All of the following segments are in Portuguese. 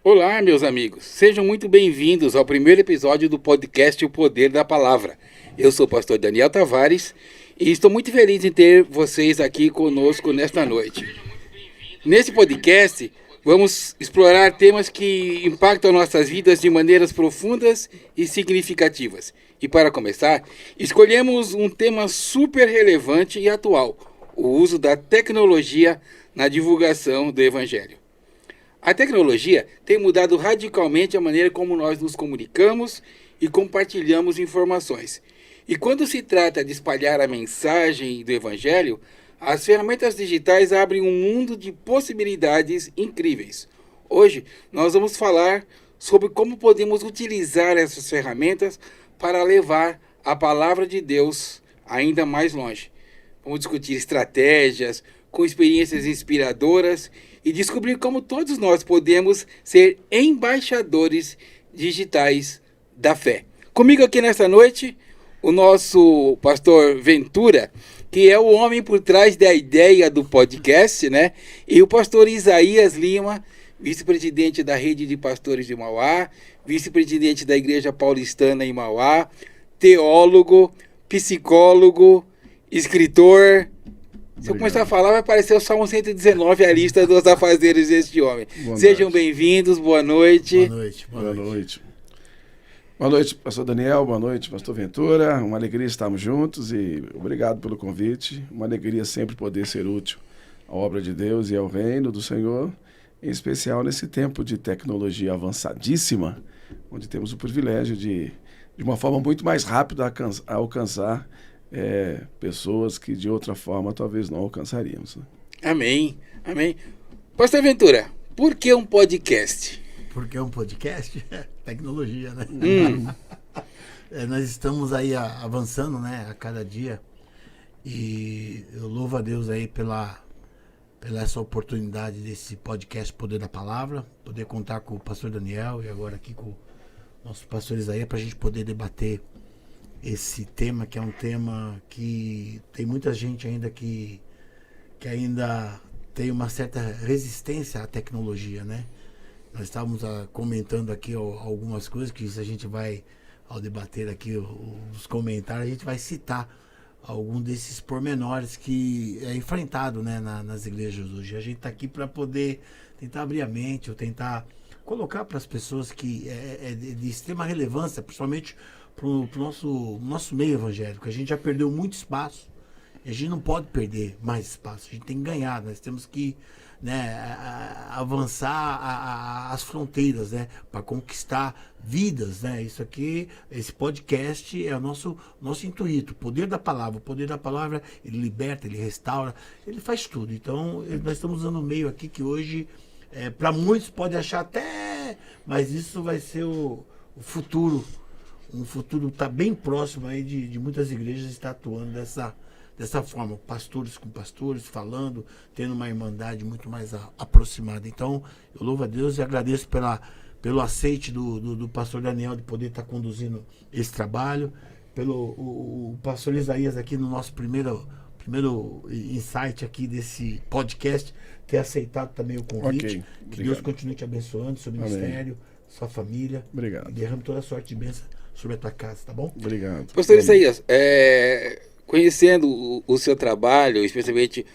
Olá, meus amigos. Sejam muito bem-vindos ao primeiro episódio do podcast O Poder da Palavra. Eu sou o pastor Daniel Tavares e estou muito feliz em ter vocês aqui conosco nesta noite. Nesse podcast, vamos explorar temas que impactam nossas vidas de maneiras profundas e significativas. E para começar, escolhemos um tema super relevante e atual: o uso da tecnologia na divulgação do Evangelho. A tecnologia tem mudado radicalmente a maneira como nós nos comunicamos e compartilhamos informações. E quando se trata de espalhar a mensagem do Evangelho, as ferramentas digitais abrem um mundo de possibilidades incríveis. Hoje, nós vamos falar sobre como podemos utilizar essas ferramentas para levar a palavra de Deus ainda mais longe. Vamos discutir estratégias, com experiências inspiradoras e descobrir como todos nós podemos ser embaixadores digitais da fé. Comigo aqui nesta noite, o nosso pastor Ventura, que é o homem por trás da ideia do podcast, né? E o pastor Isaías Lima, vice-presidente da Rede de Pastores de Mauá, vice-presidente da Igreja Paulistana em Mauá, teólogo, psicólogo, escritor. Se eu começar a falar, vai aparecer o Salmo 119, a lista dos afazeres deste homem. Sejam bem-vindos, boa noite. Boa noite. Boa noite, pastor Daniel, boa noite, pastor Ventura. Uma alegria estarmos juntos e obrigado pelo convite. Uma alegria sempre poder ser útil à obra de Deus e ao reino do Senhor, em especial nesse tempo de tecnologia avançadíssima, onde temos o privilégio de uma forma muito mais rápida, alcançar pessoas que de outra forma talvez não alcançaríamos. Né? Amém, amém. Pastor Ventura, por que um podcast? Por que um podcast? Tecnologia, né? Nós estamos aí avançando, né, a cada dia, e eu louvo a Deus aí pela essa oportunidade desse podcast Poder da Palavra, poder contar com o pastor Daniel e agora aqui com o nosso pastor Isaías para a gente poder debater esse tema, que é um tema que tem muita gente ainda que ainda tem uma certa resistência à tecnologia, né? Nós estávamos comentando aqui algumas coisas que a gente vai, ao debater aqui os comentários, a gente vai citar algum desses pormenores que é enfrentado, né, nas igrejas hoje. A gente está aqui para poder tentar abrir a mente, ou tentar colocar para as pessoas que é de extrema relevância, principalmente para o nosso meio evangélico. A gente já perdeu muito espaço e a gente não pode perder mais espaço. A gente tem que ganhar, nós temos que, né, avançar as fronteiras, né, para conquistar vidas, né? Isso aqui, esse podcast é o nosso intuito, o poder da palavra. O poder da palavra, ele liberta, ele restaura, ele faz tudo. Então, nós estamos usando um meio aqui que hoje, para muitos pode achar até, mas isso vai ser o futuro. Um futuro está bem próximo aí de muitas igrejas estar atuando dessa forma, pastores com pastores, falando, tendo uma irmandade muito mais aproximada. Então, eu louvo a Deus e agradeço pelo aceite do pastor Daniel de poder estar conduzindo esse trabalho, o pastor Isaías aqui no nosso primeiro insight aqui desse podcast, ter aceitado também o convite. Okay, que Deus continue te abençoando, seu ministério, sua família. Obrigado. E derrame toda a sorte de bênção sobre a tua casa, tá bom? Obrigado. Pastor Isaías, conhecendo o seu trabalho, especialmente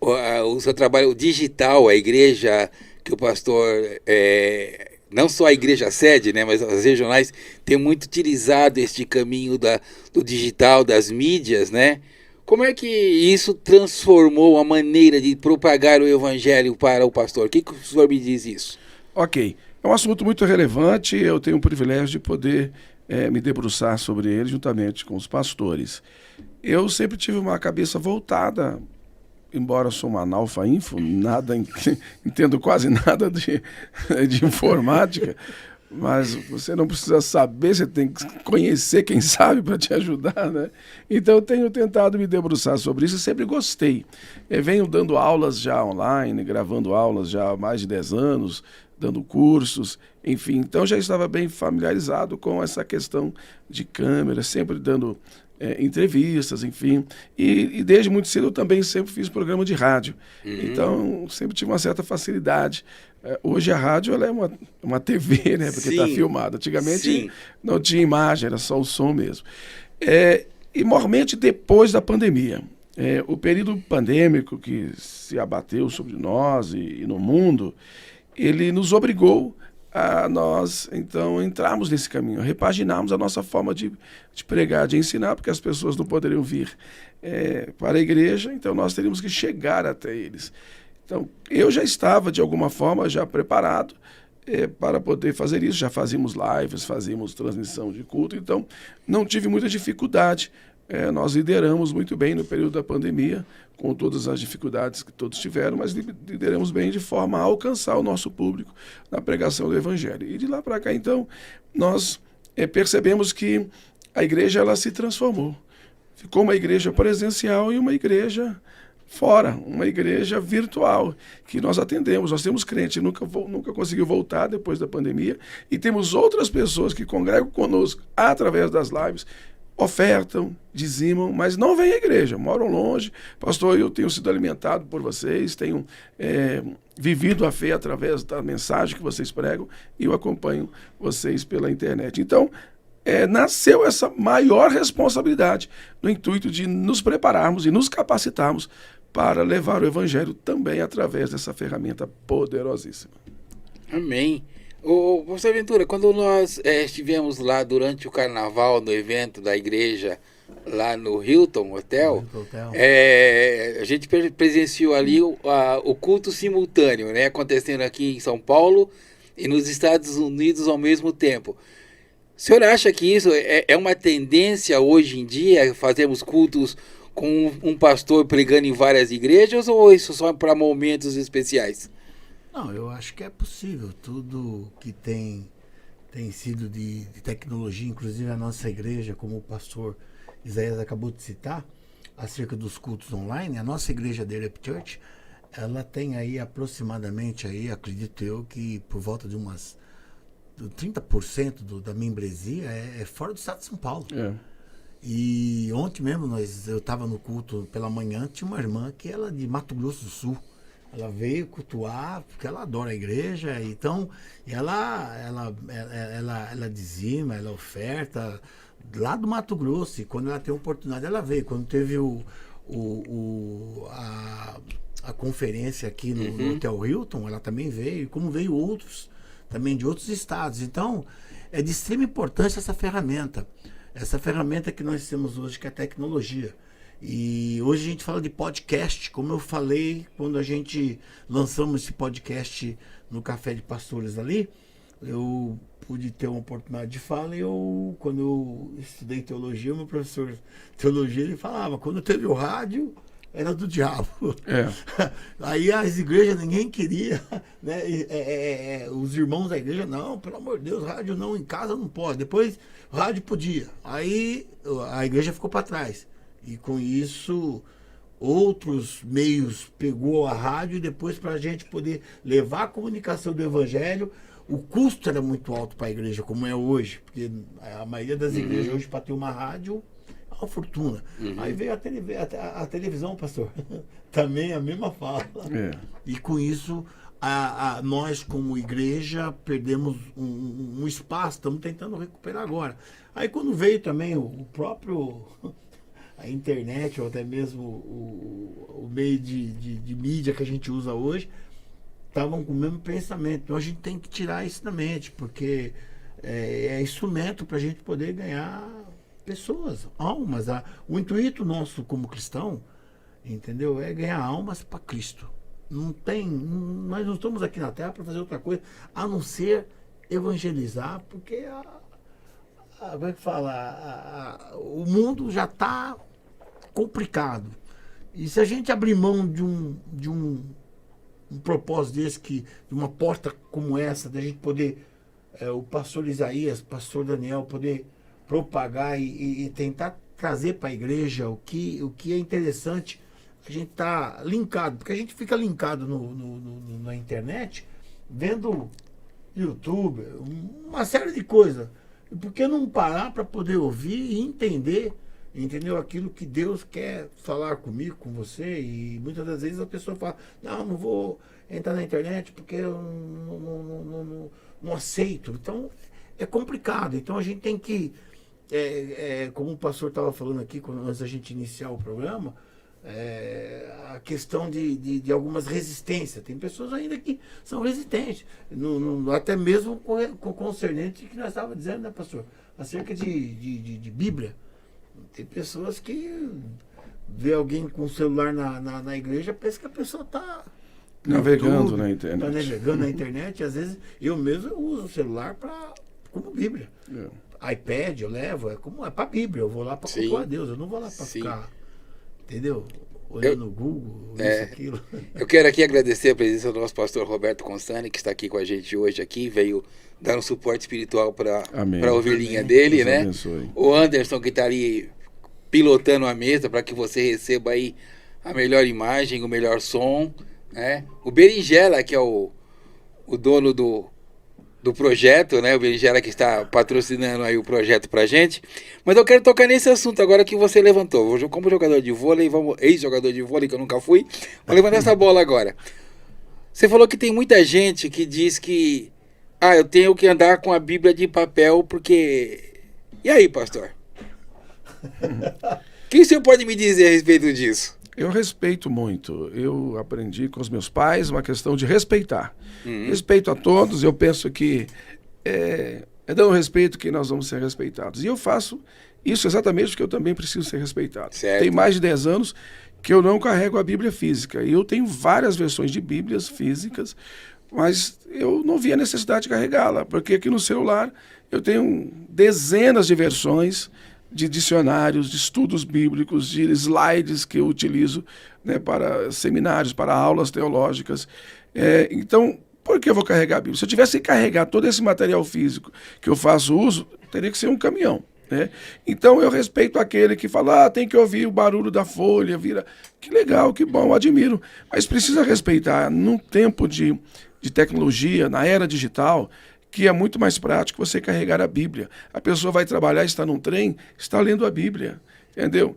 o seu trabalho digital, a igreja que o pastor, não só a igreja sede, né, mas as regionais, tem muito utilizado este caminho do digital, das mídias, né? Como é que isso transformou a maneira de propagar o evangelho para o pastor? O que o senhor me diz isso? Ok, é um assunto muito relevante, eu tenho o privilégio de poder me debruçar sobre ele juntamente com os pastores. Eu sempre tive uma cabeça voltada, embora sou uma analfa-info, entendo quase nada de informática, Mas você não precisa saber, você tem que conhecer quem sabe para te ajudar, né? Então eu tenho tentado me debruçar sobre isso e sempre gostei. Eu venho dando aulas já online, gravando aulas já há mais de 10 anos, dando cursos, enfim. Então já estava bem familiarizado com essa questão de câmera, sempre dando entrevistas, enfim. E desde muito cedo eu também sempre fiz programa de rádio. Então sempre tive uma certa facilidade. Hoje a rádio ela é uma TV, né? Porque está filmada. Antigamente não tinha imagem, era só o som mesmo. E mormente depois da pandemia. O período pandêmico que se abateu sobre nós e no mundo, ele nos obrigou a nós, então, entrarmos nesse caminho, repaginarmos a nossa forma de pregar, de ensinar, porque as pessoas não poderiam vir para a igreja, então nós teríamos que chegar até eles. Então, eu já estava, de alguma forma, já preparado para poder fazer isso, já fazíamos lives, fazíamos transmissão de culto, então não tive muita dificuldade. Nós lideramos muito bem no período da pandemia, com todas as dificuldades que todos tiveram, mas lideramos bem de forma a alcançar o nosso público na pregação do Evangelho. E de lá para cá, então, nós percebemos que a igreja ela se transformou. Ficou uma igreja presencial e uma igreja fora, uma igreja virtual, que nós atendemos. Nós temos crente, nunca conseguiu voltar depois da pandemia, e temos outras pessoas que congregam conosco através das lives, ofertam, dizimam, mas não vêm à igreja, moram longe. Pastor, eu tenho sido alimentado por vocês, tenho vivido a fé através da mensagem que vocês pregam e eu acompanho vocês pela internet. Então, nasceu essa maior responsabilidade no intuito de nos prepararmos e nos capacitarmos para levar o Evangelho também através dessa ferramenta poderosíssima. Amém. Pastor Ventura, quando nós estivemos lá durante o carnaval, no evento da igreja, lá no Hilton Hotel, a gente presenciou ali o culto simultâneo, né, acontecendo aqui em São Paulo e nos Estados Unidos ao mesmo tempo. O senhor acha que isso é uma tendência hoje em dia, fazermos cultos com um pastor pregando em várias igrejas, ou isso só para momentos especiais? Não, eu acho que é possível. Tudo que tem sido de tecnologia, inclusive a nossa igreja, como o pastor Isaías acabou de citar, acerca dos cultos online, a nossa igreja da Erep Church, ela tem aí aproximadamente, acredito eu, que por volta de umas 30% da membresia é fora do estado de São Paulo. E ontem mesmo eu estava no culto pela manhã, tinha uma irmã que ela é de Mato Grosso do Sul. Ela veio cultuar porque ela adora a igreja, então ela dizima, ela oferta lá do Mato Grosso, e quando ela tem oportunidade ela veio. Quando teve a conferência aqui no Hotel Hilton, ela também veio, como veio outros também de outros estados. Então é de extrema importância essa ferramenta que nós temos hoje, que é a tecnologia. E hoje a gente fala de podcast, como eu falei quando a gente lançamos esse podcast no Café de Pastores ali, eu pude ter uma oportunidade de fala, e quando eu estudei teologia, o meu professor de teologia, ele falava, quando teve o rádio, era do diabo. Aí as igrejas, ninguém queria, né? Os irmãos da igreja, não, pelo amor de Deus, rádio não, em casa não pode. Depois, rádio podia. Aí a igreja ficou para trás. E com isso, outros meios pegou a rádio, e depois, para a gente poder levar a comunicação do Evangelho, o custo era muito alto para a igreja, como é hoje, porque a maioria das igrejas hoje, para ter uma rádio, é uma fortuna. Aí veio a televisão, pastor, também a mesma fala. E com isso, nós como igreja perdemos um espaço, estamos tentando recuperar agora. Aí quando veio também o próprio... a internet, ou até mesmo o meio de mídia que a gente usa hoje, estavam com o mesmo pensamento. Então a gente tem que tirar isso da mente, porque é instrumento para a gente poder ganhar pessoas, almas. O intuito nosso como cristão, entendeu? É ganhar almas para Cristo. Nós não estamos aqui na Terra para fazer outra coisa, a não ser evangelizar, porque como é que fala? O mundo já está complicado. E se a gente abrir mão de um propósito desse, de uma porta como essa, da gente poder o pastor Isaías, o pastor Daniel poder propagar e tentar trazer para a igreja o que é interessante. A gente tá linkado, porque a gente fica linkado na internet, vendo YouTube, uma série de coisas. E por que não parar para poder ouvir e entender, entendeu? Aquilo que Deus quer falar comigo, com você. E muitas das vezes a pessoa fala, não vou entrar na internet porque eu não aceito. Então é complicado. Então a gente tem que, como o pastor estava falando aqui, antes da gente iniciar o programa, a questão de algumas resistências. Tem pessoas ainda que são resistentes, até mesmo com concernente que nós estávamos dizendo, né, pastor? Acerca de Bíblia. Tem pessoas que vê alguém com o celular na igreja, pensa que a pessoa está navegando na internet. Está navegando na internet. Às vezes eu mesmo uso o celular como Bíblia. iPad eu levo, é para a Bíblia. Eu vou lá para cultuar a Deus, eu não vou lá para ficar. Entendeu? Olhando no Google, isso, aquilo. Eu quero aqui agradecer a presença do nosso pastor Roberto Constani, que está aqui com a gente hoje aqui, veio dar um suporte espiritual para a ovelhinha dele, né? Abençoe. O Anderson, que está ali pilotando a mesa para que você receba aí a melhor imagem, o melhor som, né? O Berinjela, que é o dono do projeto, né? O Berinjela que está patrocinando aí o projeto pra gente. Mas eu quero tocar nesse assunto agora que você levantou. Como jogador de vôlei, ex-jogador de vôlei, que eu nunca fui, vou levantar essa bola agora. Você falou que tem muita gente que diz que eu tenho que andar com a Bíblia de papel porque... E aí, pastor? O que o senhor pode me dizer a respeito disso? Eu respeito muito. Eu aprendi com os meus pais uma questão de respeitar. Respeito a todos. Eu penso que é dando respeito que nós vamos ser respeitados. E eu faço isso exatamente porque eu também preciso ser respeitado. Certo. Tem mais de 10 anos que eu não carrego a Bíblia física. E eu tenho várias versões de Bíblias físicas, mas eu não vi a necessidade de carregá-la, porque aqui no celular eu tenho dezenas de versões de dicionários, de estudos bíblicos, de slides que eu utilizo, né, para seminários, para aulas teológicas. Então, por que eu vou carregar a Bíblia? Se eu tivesse que carregar todo esse material físico que eu faço uso, teria que ser um caminhão, né? Então, eu respeito aquele que fala, tem que ouvir o barulho da folha, vira... Que legal, que bom, admiro. Mas precisa respeitar, num tempo de tecnologia, na era digital, que é muito mais prático você carregar a Bíblia. A pessoa vai trabalhar, está num trem, está lendo a Bíblia, entendeu?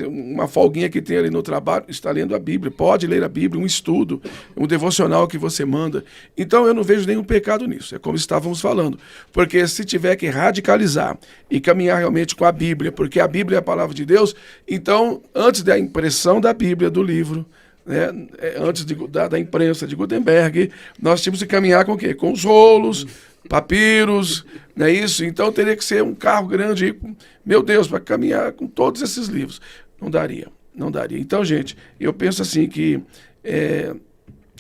Uma folguinha que tem ali no trabalho, está lendo a Bíblia, pode ler a Bíblia, um estudo, um devocional que você manda. Então eu não vejo nenhum pecado nisso, é como estávamos falando. Porque se tiver que radicalizar e caminhar realmente com a Bíblia, porque a Bíblia é a palavra de Deus, então antes da impressão da Bíblia, do livro, antes da imprensa de Gutenberg, nós tínhamos que caminhar com o quê? Com os rolos, papiros, não é isso? Então teria que ser um carro grande, meu Deus, para caminhar com todos esses livros. Não daria. Então, gente, eu penso assim que é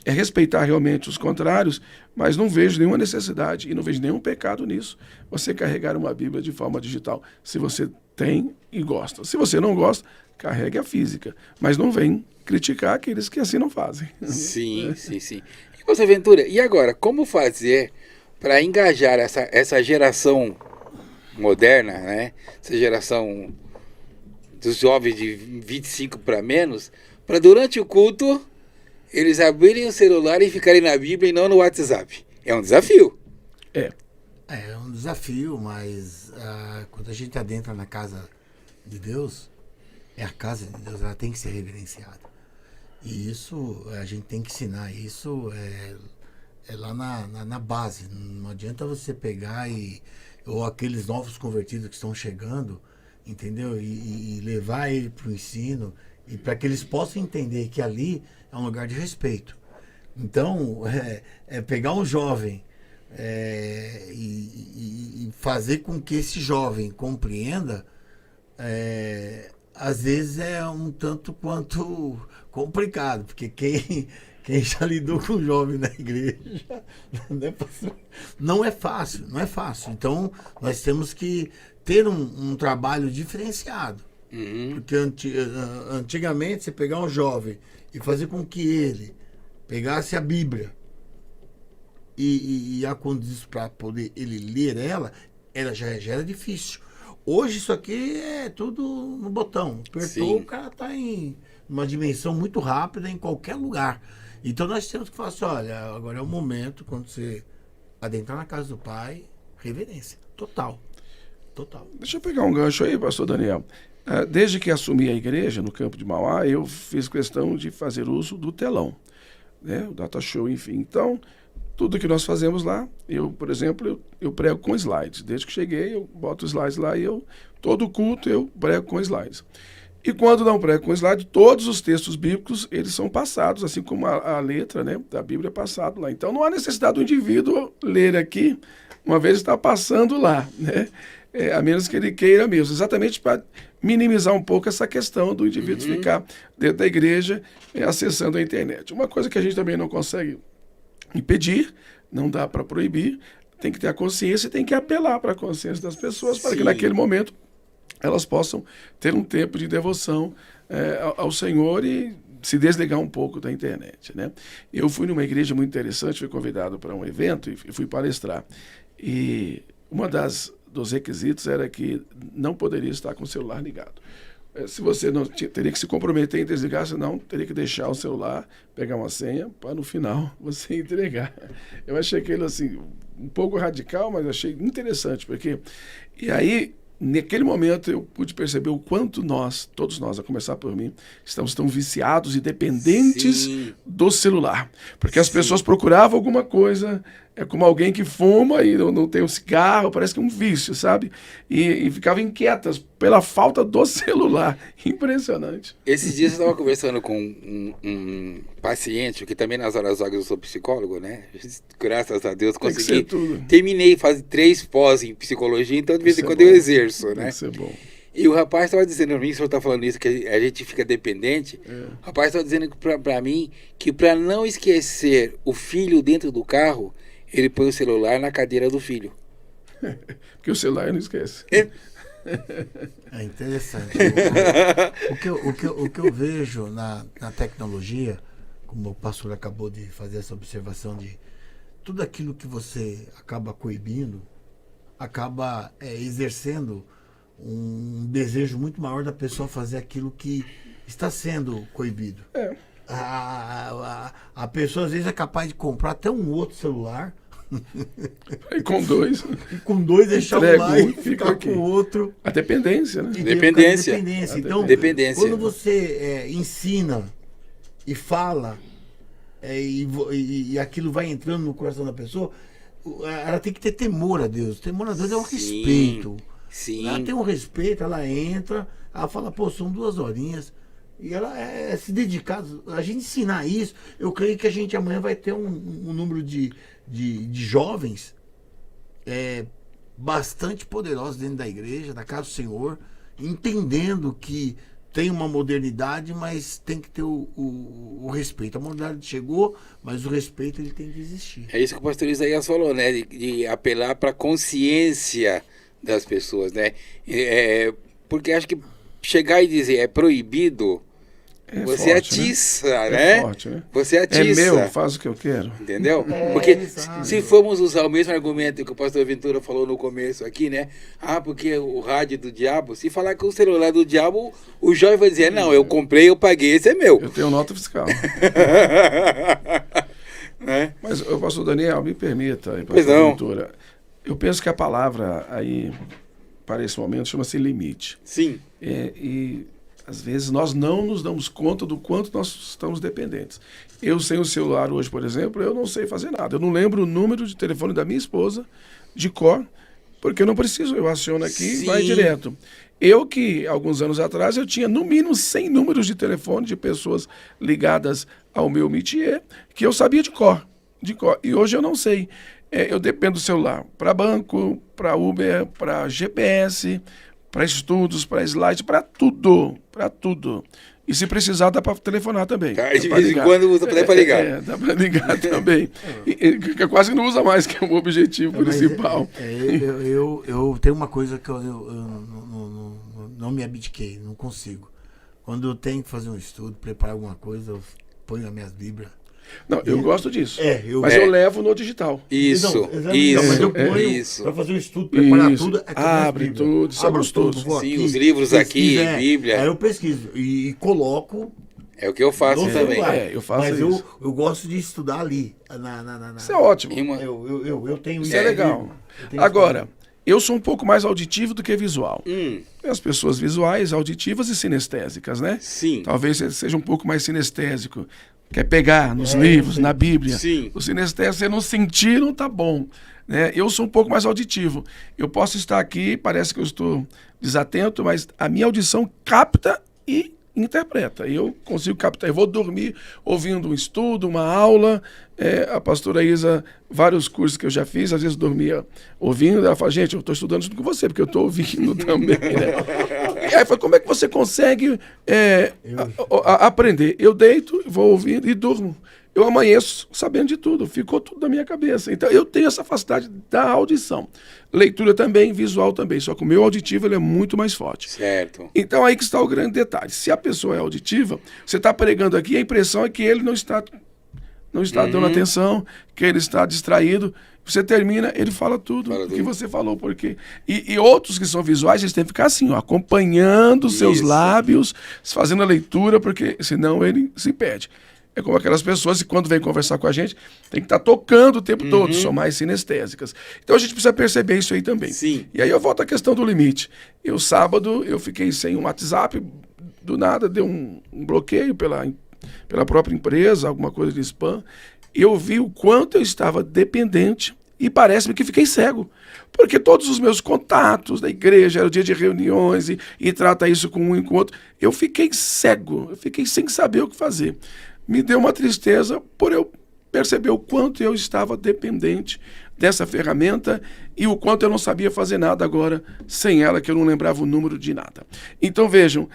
respeitar realmente os contrários, mas não vejo nenhuma necessidade e não vejo nenhum pecado nisso, você carregar uma Bíblia de forma digital, se você tem e gosta. Se você não gosta, carregue a física, mas não vem criticar aqueles que assim não fazem. Sim. E você, Ventura, e agora, como fazer para engajar essa geração moderna, né? Essa geração dos jovens de 25 para menos, para durante o culto eles abrirem o celular e ficarem na Bíblia e não no WhatsApp? É um desafio. É um desafio, mas quando a gente adentra na casa de Deus, a casa de Deus, ela tem que ser reverenciada. E isso, a gente tem que ensinar isso lá na base. Não adianta você pegar ou aqueles novos convertidos que estão chegando, entendeu? E levar ele para o ensino, e para que eles possam entender que ali é um lugar de respeito. Então, pegar um jovem e fazer com que esse jovem compreenda, às vezes é um tanto quanto complicado, porque quem já lidou com jovem na igreja não é fácil. Então, nós temos que ter um trabalho diferenciado. Porque antigamente, você pegar um jovem e fazer com que ele pegasse a Bíblia e a conduz para poder ele ler ela já era difícil. Hoje isso aqui é tudo no botão. Apertou, Sim. o cara está em uma dimensão muito rápida em qualquer lugar. Então nós temos que falar assim, olha, agora é o momento, quando você adentrar na casa do Pai, reverência. Total. Deixa eu pegar um gancho aí, pastor Daniel. Desde que assumi a igreja no campo de Mauá, eu fiz questão de fazer uso do telão, né? O data show, enfim. Então, tudo que nós fazemos lá, eu, por exemplo, eu prego com slides. Desde que cheguei, eu boto slides lá e todo culto eu prego com slides. E quando não prego com slide, todos os textos bíblicos, eles são passados, assim como a letra, né, da Bíblia é passado lá. Então não há necessidade do indivíduo ler aqui, uma vez está passando lá, né? A menos que ele queira mesmo, exatamente para minimizar um pouco essa questão do indivíduo ficar dentro da igreja acessando a internet. Uma coisa que a gente também não consegue impedir, não dá para proibir, tem que ter a consciência e tem que apelar para a consciência das pessoas para que naquele momento elas possam ter um tempo de devoção ao Senhor e se desligar um pouco da internet, né? Eu fui numa igreja muito interessante, fui convidado para um evento e fui palestrar. E dos requisitos era que não poderia estar com o celular ligado. Se você não teria que se comprometer em desligar, senão teria que deixar o celular, pegar uma senha para no final você entregar. Eu achei aquilo assim um pouco radical, mas achei interessante, porque e aí naquele momento eu pude perceber o quanto todos nós, a começar por mim, estamos tão viciados e dependentes do celular. Porque as pessoas procuravam alguma coisa, é como alguém que fuma e não tem um cigarro, parece que é um vício, sabe? E ficavam inquietas pela falta do celular. Impressionante. Esses dias eu estava conversando com um paciente, que também nas horas vagas eu sou psicólogo, né? Graças a Deus consegui. Terminei, fazer 3 pós em psicologia, então de vez em quando eu exerço, né? Tem que ser bom. E o rapaz estava dizendo para mim, o senhor está falando isso, que a gente fica dependente. O rapaz estava dizendo para mim que para não esquecer o filho dentro do carro, ele põe o celular na cadeira do filho. Porque o celular não esquece. É interessante. O que eu vejo na tecnologia, como o pastor acabou de fazer essa observação de tudo aquilo que você acaba coibindo, acaba exercendo um desejo muito maior da pessoa fazer aquilo que está sendo coibido. A pessoa às vezes é capaz de comprar até um outro celular e com 2 deixar um lá e ficar com o outro. A dependência, né? Dependência. Então, dependência. Quando você ensina e fala e aquilo vai entrando no coração da pessoa, ela tem que ter temor a Deus. Temor a Deus é um respeito. Sim. Ela tem um respeito, ela entra, ela fala, pô, são 2 horinhas. E ela se dedicar, a gente ensinar isso, eu creio que a gente amanhã vai ter um número de jovens bastante poderosos dentro da igreja, da casa do Senhor, entendendo que tem uma modernidade, mas tem que ter o respeito. A modernidade chegou, mas o respeito ele tem que existir. É isso que o pastor Isaías falou, né? De apelar para a consciência das pessoas, né? Porque acho que chegar e dizer é proibido, você forte, atiça, né? né? Forte, né? Você atiça. É meu, faz o que eu quero. Entendeu? Porque exato. se formos usar o mesmo argumento que o pastor Ventura falou no começo aqui, né? Porque o rádio do diabo, se falar que o celular do diabo, o jovem vai dizer, não, eu comprei, eu paguei, esse é meu. Eu tenho nota fiscal. Né? Mas, pastor Daniel, me permita, Pois pastor não. Ventura, eu penso que a palavra aí, para esse momento, chama-se limite. Sim. E às vezes nós não nos damos conta do quanto nós estamos dependentes. Eu sem o celular hoje, por exemplo, eu não sei fazer nada. Eu não lembro o número de telefone da minha esposa de cor, porque eu não preciso, eu aciono aqui e vai direto. Eu que, alguns anos atrás, eu tinha no mínimo 100 números de telefone de pessoas ligadas ao meu métier, que eu sabia de cor. E hoje eu não sei. Eu dependo do celular para banco, para Uber, para GPS, para estudos, para slide, para tudo. E se precisar, dá para telefonar também. De vez em quando usa para ligar. Dá para ligar também. Que quase não usa mais, que é o objetivo principal. Eu tenho uma coisa que eu não me abdiquei, não consigo. Quando eu tenho que fazer um estudo, preparar alguma coisa, eu ponho as minhas Bíblias. Não, eu gosto disso. Eu- Mas É. eu levo no digital. Isso, Não, exatamente. isso, Mas eu ponho isso. para fazer o estudo, preparar Isso. tudo. É que eu Abre levo Bíblia. tudo, isso é Abro gostoso. tudo, vou Sim, aqui, os livros aqui, pesquiso, Bíblia. Aí eu pesquiso e coloco É o que eu faço no também. celular. É, eu faço Mas isso. eu gosto de estudar ali. Isso é ótimo. E uma- Eu tenho Isso é legal. Agora, eu sou um pouco mais auditivo do que visual. As pessoas visuais, auditivas e sinestésicas, né? Sim. Talvez você seja um pouco mais sinestésico. Quer pegar nos livros, na Bíblia. Sim. O sinestésico, você não sentir, não tá bom. Né? Eu sou um pouco mais auditivo. Eu posso estar aqui, parece que eu estou desatento, mas a minha audição capta e interpreta. Eu consigo captar. Eu vou dormir ouvindo um estudo, uma aula. A pastora Isa, vários cursos que eu já fiz, às vezes dormia ouvindo. Ela fala, gente, eu estou estudando junto com você, porque eu estou ouvindo também. Né? E aí fala, como é que você consegue aprender? Eu deito, vou ouvindo e durmo. Eu amanheço sabendo de tudo, ficou tudo na minha cabeça. Então, eu tenho essa facilidade da audição. Leitura também, visual também, só que o meu auditivo ele é muito mais forte. Certo. Então, aí que está o grande detalhe. Se a pessoa é auditiva, você está pregando aqui, a impressão é que ele não está dando atenção, que ele está distraído. Você termina, ele fala tudo o que você falou. Porque... E outros que são visuais, eles têm que ficar assim, ó, acompanhando os seus lábios, fazendo a leitura, porque senão ele se perde. É como aquelas pessoas que quando vêm conversar com a gente, tem que estar tocando o tempo todo, são mais sinestésicas. Então a gente precisa perceber isso aí também. Sim. E aí eu volto à questão do limite. Sábado, eu fiquei sem um WhatsApp, do nada deu um bloqueio pela própria empresa, alguma coisa de spam. Eu vi o quanto eu estava dependente e parece-me que fiquei cego. Porque todos os meus contatos da igreja, era o dia de reuniões e trata isso com um e com o outro. Eu fiquei cego, eu fiquei sem saber o que fazer. Me deu uma tristeza por eu perceber o quanto eu estava dependente dessa ferramenta e o quanto eu não sabia fazer nada agora sem ela, que eu não lembrava o número de nada. Então, vejam,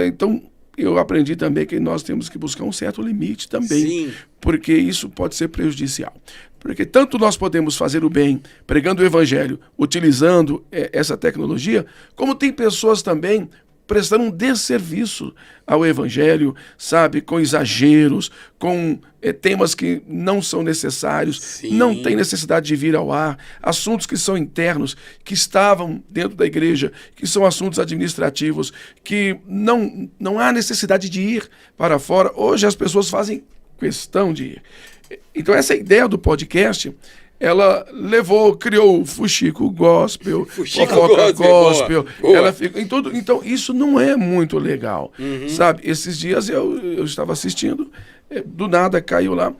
então eu aprendi também que nós temos que buscar um certo limite também, Sim. porque isso pode ser prejudicial. Porque tanto nós podemos fazer o bem pregando o evangelho, utilizando essa tecnologia, como tem pessoas também prestando um desserviço ao evangelho, sabe, com exageros, com temas que não são necessários, Sim. não tem necessidade de vir ao ar, assuntos que são internos, que estavam dentro da igreja, que são assuntos administrativos, que não há necessidade de ir para fora. Hoje as pessoas fazem questão de ir. Então essa ideia do podcast, ela criou o Fuxico Gospel, Fofoca Gospel, boa. ela fica em tudo. Então isso não é muito legal, sabe? Esses dias eu estava assistindo, do nada caiu lá,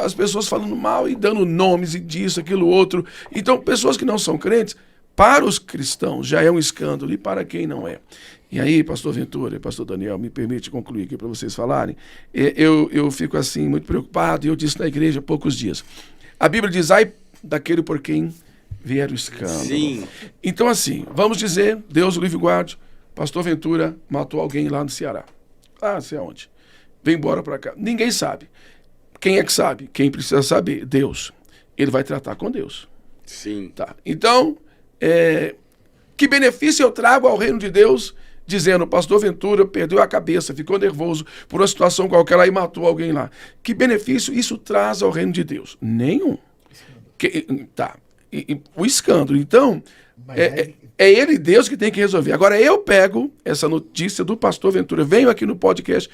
as pessoas falando mal e dando nomes e disso, aquilo, outro. Então pessoas que não são crentes, para os cristãos já é um escândalo e para quem não é. E aí, pastor Ventura e pastor Daniel, me permite concluir aqui para vocês falarem. Eu fico assim muito preocupado, e eu disse na igreja há poucos dias. A Bíblia diz, ai daquele por quem vier o escândalo. Sim. Então assim, vamos dizer, Deus o livre guarde, pastor Ventura matou alguém lá no Ceará. Ah, sei aonde. Vem embora para cá. Ninguém sabe. Quem é que sabe? Quem precisa saber? Deus. Ele vai tratar com Deus. Sim. Tá. Então, que benefício eu trago ao reino de Deus dizendo, pastor Ventura perdeu a cabeça, ficou nervoso por uma situação qualquer lá e matou alguém lá. Que benefício isso traz ao reino de Deus? Nenhum. Tá. O escândalo. Então, é ele, Deus, que tem que resolver. Agora, eu pego essa notícia do pastor Ventura, venho aqui no podcast,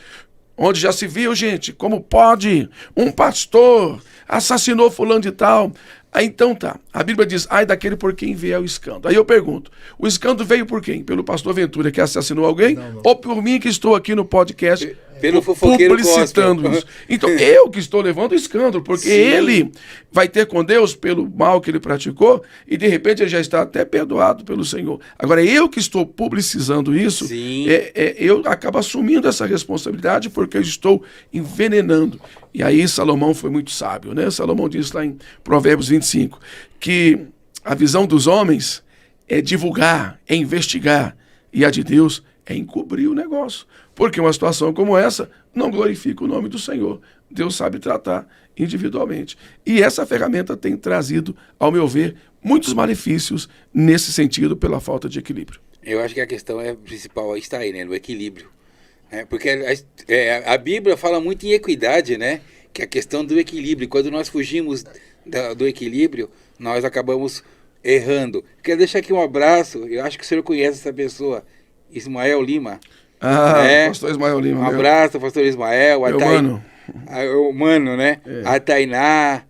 onde já se viu, gente, como pode um pastor assassinou fulano de tal. Aí então tá, a Bíblia diz, ai daquele por quem vier o escândalo. Aí eu pergunto, o escândalo veio por quem? Pelo pastor Ventura que assassinou alguém? Não. Ou por mim que estou aqui no podcast pelo fofoqueiro publicitando isso? Então eu que estou levando o escândalo, porque Sim. ele vai ter com Deus pelo mal que ele praticou e de repente ele já está até perdoado pelo Senhor. Agora eu que estou publicizando isso, eu acabo assumindo essa responsabilidade porque eu estou envenenando. E aí Salomão foi muito sábio, né? Salomão diz lá em Provérbios 25 que a visão dos homens é divulgar, é investigar, e a de Deus é encobrir o negócio. Porque uma situação como essa não glorifica o nome do Senhor. Deus sabe tratar individualmente. E essa ferramenta tem trazido, ao meu ver, muitos malefícios nesse sentido pela falta de equilíbrio. Eu acho que a questão principal está aí, né? No equilíbrio. Porque a Bíblia fala muito em equidade, né? que é a questão do equilíbrio. Quando nós fugimos do equilíbrio, nós acabamos errando. Quero deixar aqui um abraço, eu acho que o senhor conhece essa pessoa, Ismael Lima. Pastor Ismael Lima. Um abraço, pastor Ismael. Mano. O Mano, né? A Tainá,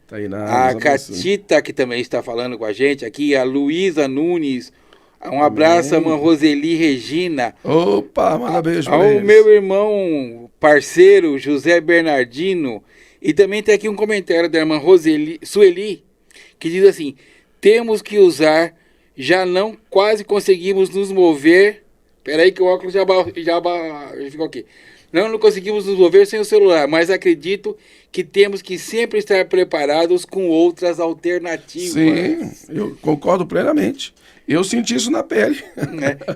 a Catita, que também está falando com a gente aqui, a Luísa Nunes. Um abraço, a irmã Roseli Regina. Opa, manda beijo. Ao meu irmão, parceiro, José Bernardino. E também tem aqui um comentário da irmã Sueli, que diz assim: temos que usar, já não quase conseguimos nos mover. Peraí que o óculos já ficou aqui. Não conseguimos nos mover sem o celular, mas acredito que temos que sempre estar preparados com outras alternativas. Sim, eu concordo plenamente. Eu senti isso na pele.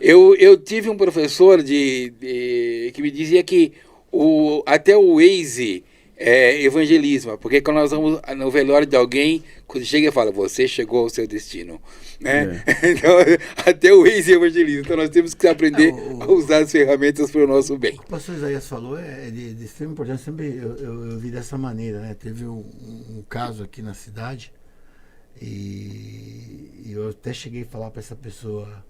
Eu tive um professor que me dizia que até o Waze evangelismo, porque quando nós vamos no velório de alguém, quando chega e fala, você chegou ao seu destino, né? Então, até o ex-evangelismo. Então nós temos que aprender a usar as ferramentas para o nosso bem. O pastor Isaías falou, é de extrema importância, sempre eu vi dessa maneira, né? Teve um caso aqui na cidade e eu até cheguei a falar para essa pessoa,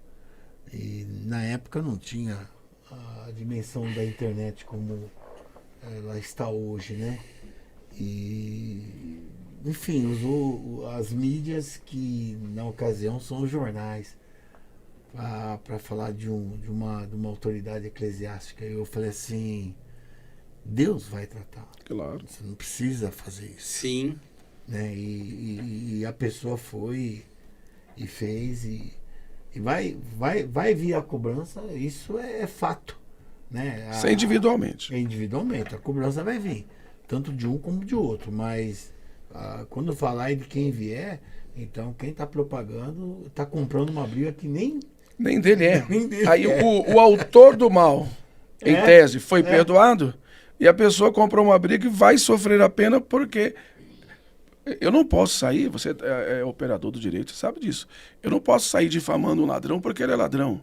e na época não tinha a dimensão da internet como ela está hoje, né? E, enfim, usou as mídias que na ocasião são os jornais para falar de uma autoridade eclesiástica. Eu falei assim, Deus vai tratar. Claro. Você não precisa fazer isso. Sim. Né? E a pessoa foi e fez e vai vir a cobrança, isso é fato. Né? Individualmente. Individualmente, a cobrança vai vir, tanto de um como de outro, mas quando falar de quem vier, então quem está propagando está comprando uma briga que nem dele é. Nem dele Aí o autor do mal, em tese, foi perdoado, e a pessoa comprou uma briga e vai sofrer a pena porque eu não posso sair, você é operador do direito, você sabe disso, eu não posso sair difamando um ladrão porque ele é ladrão.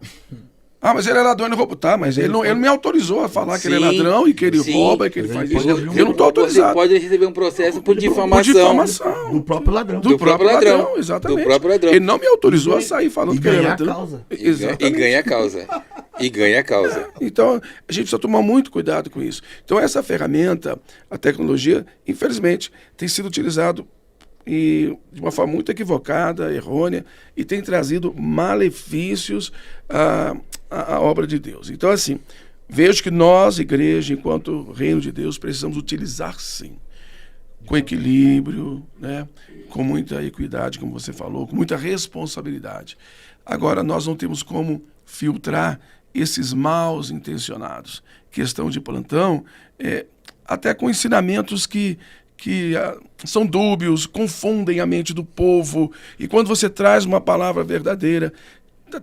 Mas ele é ladrão e não rouba. Tá, mas ele não me autorizou a falar que ele é ladrão e que ele rouba e que ele faz isso. Eu não estou autorizado. Você pode receber um processo por difamação. Do próprio ladrão. Do próprio ladrão, exatamente. Do próprio ladrão. Ele não me autorizou a sair falando que ele é ladrão. Causa. E ganha a causa. E ganha a causa. Então, a gente precisa tomar muito cuidado com isso. Então, essa ferramenta, a tecnologia, infelizmente, tem sido utilizado de uma forma muito equivocada, errônea, e tem trazido malefícios à obra de Deus. Então, assim, vejo que nós, igreja, enquanto reino de Deus, precisamos utilizar, sim, com equilíbrio, né? Com muita equidade, como você falou, com muita responsabilidade. Agora, nós não temos como filtrar esses maus intencionados que estão de plantão, até com ensinamentos que são dúbios, confundem a mente do povo, e quando você traz uma palavra verdadeira,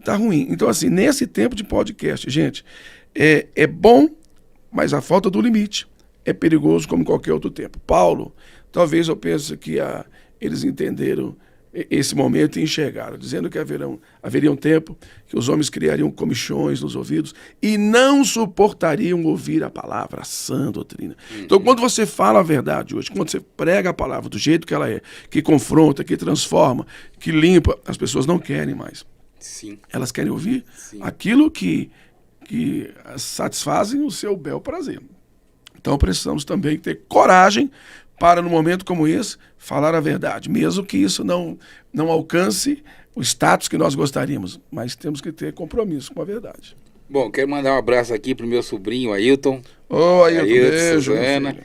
tá ruim. Então, assim, nesse tempo de podcast, gente, é bom, mas a falta do limite é perigoso como qualquer outro tempo. Paulo, talvez eu pense que eles entenderam esse momento e enxergaram, dizendo que haveria um tempo que os homens criariam comichões nos ouvidos e não suportariam ouvir a palavra, a sã doutrina. Então, quando você fala a verdade hoje, quando você prega a palavra do jeito que ela é, que confronta, que transforma, que limpa, as pessoas não querem mais. Sim. Elas querem ouvir aquilo que satisfazem o seu bel prazer. Então, precisamos também ter coragem para, num momento como esse, falar a verdade, mesmo que isso não alcance o status que nós gostaríamos, mas temos que ter compromisso com a verdade. Bom, quero mandar um abraço aqui pro meu sobrinho, Ailton. Ailton, beijo. Suzana.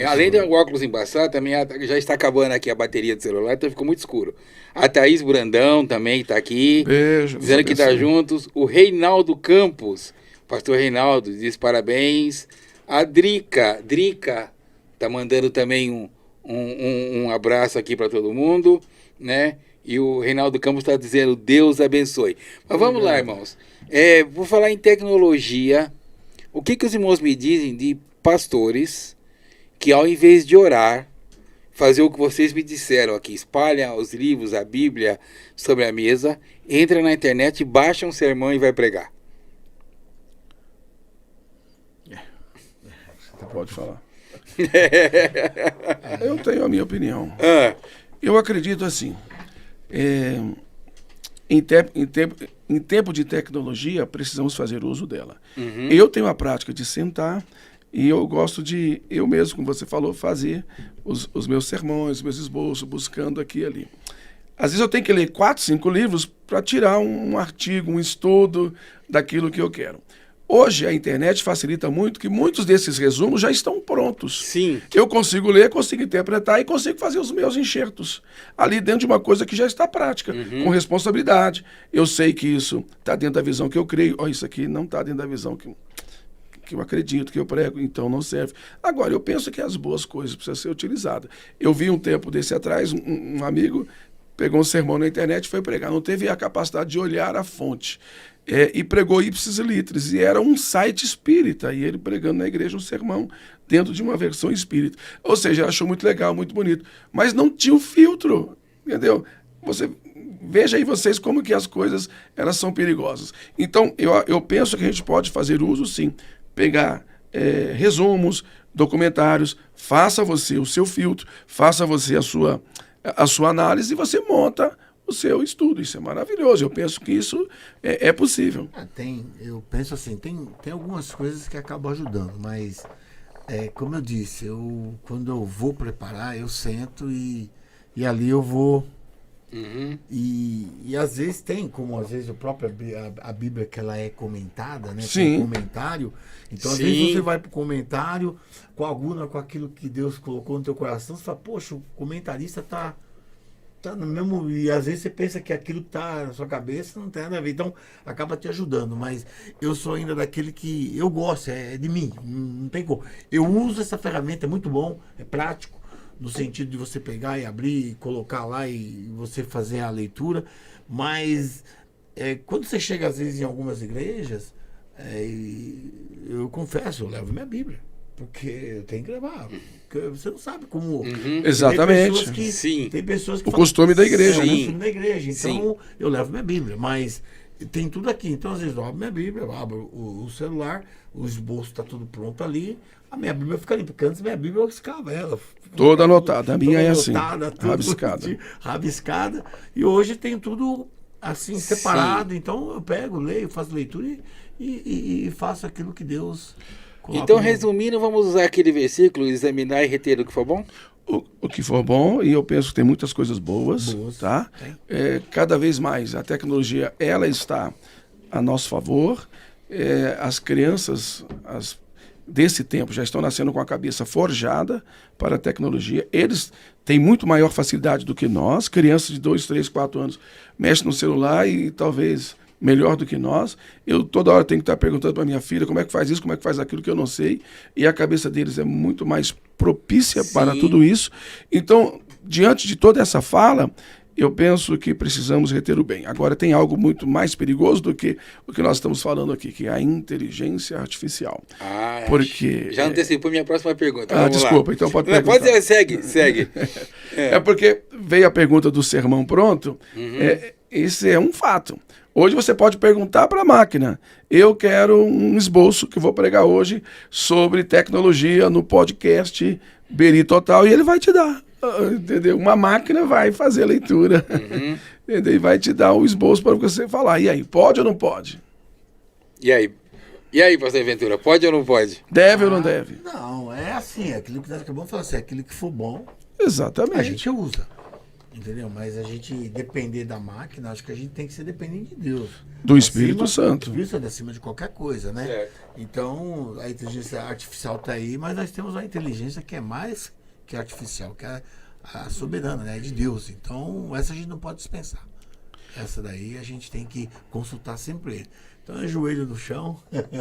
Além do óculos embaçado, também já está acabando aqui a bateria do celular, então ficou muito escuro. A Thaís Brandão também está aqui, beijo, dizendo que está juntos. O Reinaldo Campos, pastor Reinaldo, diz parabéns. A Drica tá mandando também um abraço aqui para todo mundo, né? E o Reinaldo Campos está dizendo, Deus abençoe. Mas vamos lá, irmãos. Vou falar em tecnologia. O que os irmãos me dizem de pastores que, ao invés de orar, fazer o que vocês me disseram aqui, espalham os livros, a Bíblia sobre a mesa, entra na internet, baixa um sermão e vai pregar? Você pode falar. Eu tenho a minha opinião. Eu acredito assim, em tempo de tecnologia, precisamos fazer uso dela. Eu tenho a prática de sentar e eu gosto de, eu mesmo, como você falou, fazer os meus sermões, os meus esboços, buscando aqui e ali. Às vezes eu tenho que ler 4, 5 livros para tirar um artigo, um estudo daquilo que eu quero. Hoje a internet facilita muito que muitos desses resumos já estão prontos. Sim. Eu consigo ler, consigo interpretar e consigo fazer os meus enxertos ali dentro de uma coisa que já está prática, com responsabilidade. Eu sei que isso está dentro da visão que eu creio. Oh, isso aqui não está dentro da visão que eu acredito, que eu prego, então não serve. Agora, eu penso que as boas coisas precisam ser utilizadas. Eu vi um tempo desse atrás, um amigo pegou um sermão na internet e foi pregar. Não teve a capacidade de olhar a fonte. E pregou ipsis litteris, e era um site espírita, e ele pregando na igreja um sermão dentro de uma versão espírita. Ou seja, achou muito legal, muito bonito, mas não tinha o filtro, entendeu? Veja aí vocês como que as coisas elas são perigosas. Então, eu penso que a gente pode fazer uso, sim, pegar resumos, documentários, faça você o seu filtro, faça você a sua análise e você monta o seu estudo. Isso é maravilhoso. Eu penso que isso é possível. Eu penso assim, tem algumas coisas que acabam ajudando, mas como eu disse, quando eu vou preparar, eu sento e ali eu vou. E às vezes como às vezes a Bíblia que ela é comentada, né? Sim. Tem comentário. Então às vezes você vai para o comentário, coagula com aquilo que Deus colocou no teu coração, você fala, poxa, o comentarista tá no mesmo, e às vezes você pensa que aquilo que tá na sua cabeça não tem nada a ver, então acaba te ajudando, mas eu sou ainda daquele que eu gosto, é de mim, não tem como. Eu uso essa ferramenta, é muito bom, é prático, no sentido de você pegar e abrir, e colocar lá e você fazer a leitura, mas quando você chega às vezes em algumas igrejas, eu confesso, eu levo minha Bíblia. Porque eu tenho que levar. Porque você não sabe como. Exatamente. Tem pessoas que o costume da igreja, né? né? O costume da igreja. Então, eu levo minha Bíblia. Mas tem tudo aqui. Então, às vezes, eu abro minha Bíblia, eu abro o celular, o esboço está tudo pronto ali. A minha Bíblia fica ali. Porque antes minha Bíblia eu riscava ela. Toda anotada. A minha é assim. Tudo rabiscada. Rabiscada. E hoje tem tudo assim, separado. Então, eu pego, leio, faço leitura e faço aquilo que Deus. Então, resumindo, vamos usar aquele versículo, examinar e reter o que for bom? O que for bom, e eu penso que tem muitas coisas boas. Tá? Cada vez mais a tecnologia ela está a nosso favor. As crianças desse tempo já estão nascendo com a cabeça forjada para a tecnologia. Eles têm muito maior facilidade do que nós. Crianças de 2, 3, 4 anos mexem no celular e talvez melhor do que nós. Eu toda hora tenho que estar perguntando para minha filha como é que faz isso, como é que faz aquilo que eu não sei, e a cabeça deles é muito mais propícia para tudo isso. Então, diante de toda essa fala, eu penso que precisamos reter o bem. Agora, tem algo muito mais perigoso do que o que nós estamos falando aqui, que é a inteligência artificial. Porque já antecipou minha próxima pergunta. Desculpa, então pode perguntar. Pode ser, segue. É porque veio a pergunta do sermão pronto. Esse é um fato. Hoje você pode perguntar para a máquina, eu quero um esboço que eu vou pregar hoje sobre tecnologia no podcast Beri Total, e ele vai te dar, entendeu? Uma máquina vai fazer a leitura, entendeu? E vai te dar o esboço para você falar, e aí, pode ou não pode? E aí, pastor Ventura, pode ou não pode? Deve ou não deve? Não, é assim, aquilo que nós acabamos de falar, assim, aquilo que for bom, exatamente. A gente usa. Entendeu? Mas a gente depender da máquina, acho que a gente tem que ser dependente de Deus. Do Espírito Santo. O Espírito Santo é acima de qualquer coisa, né? Certo. Então, a inteligência artificial está aí, mas nós temos uma inteligência que é mais que artificial, que é a soberana, né? De Deus. Então, essa a gente não pode dispensar. Essa daí a gente tem que consultar sempre ele. Então, é joelho no chão.